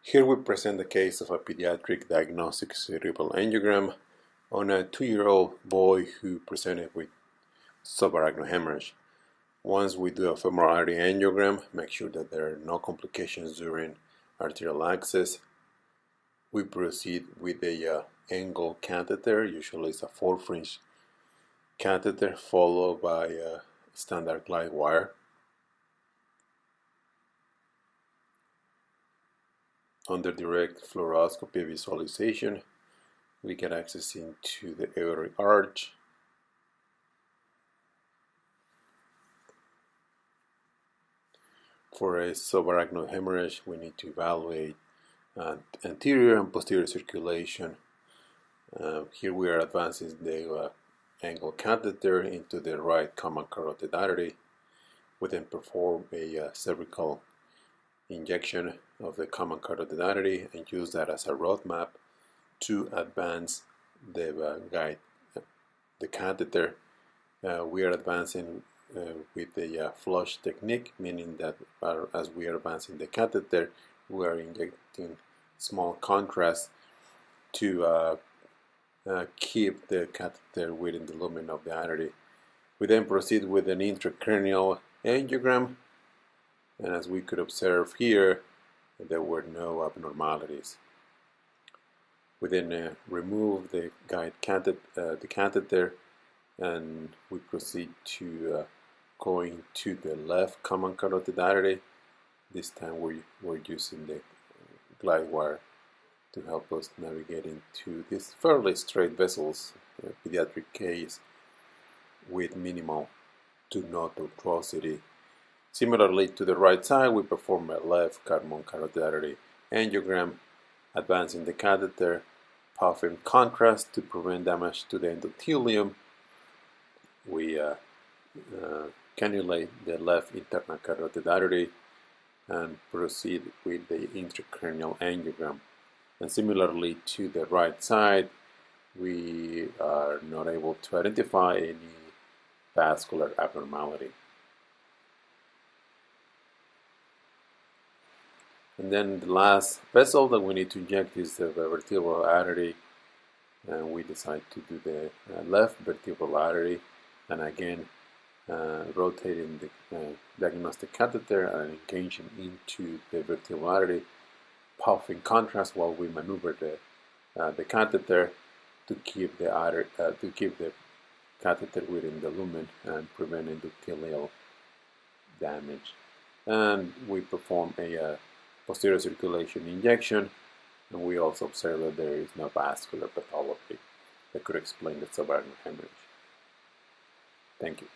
Here we present the case of a pediatric diagnostic cerebral angiogram on a 2-year-old boy who presented with subarachnoid hemorrhage. Once we do a femoral artery angiogram, make sure that there are no complications during arterial access. We proceed with a angle catheter, usually it's a 4-French catheter, followed by a standard glide wire. Under direct fluoroscopy visualization, we get access into the aortic arch. For a subarachnoid hemorrhage, we need to evaluate anterior and posterior circulation. Here we are advancing the angle catheter into the right common carotid artery. We then perform a cervical injection of the common carotid artery and use that as a roadmap to advance the catheter. We are advancing with the flush technique, meaning that as we are advancing the catheter, we are injecting small contrast to keep the catheter within the lumen of the artery. We then proceed with an intracranial angiogram, and as we could observe here, there were no abnormalities. We then remove the catheter, and we proceed to going to the left common carotid artery. This time we're using the glide wire to help us navigate into these fairly straight vessels, pediatric case with minimal to no tortuosity. Similarly, to the right side, we perform a left common carotid artery angiogram, advancing the catheter, puffing contrast to prevent damage to the endothelium. We cannulate the left internal carotid artery and proceed with the intracranial angiogram. And similarly to the right side, we are not able to identify any vascular abnormality. And then the last vessel that we need to inject is the vertebral artery, and we decide to do the left vertebral artery, and again rotating the diagnostic catheter and engaging into the vertebral artery, puffing contrast while we maneuver the catheter to keep the catheter within the lumen and prevent endothelial damage. And we perform a posterior circulation injection, and we also observe that there is no vascular pathology that could explain the subarachnoid hemorrhage. Thank you.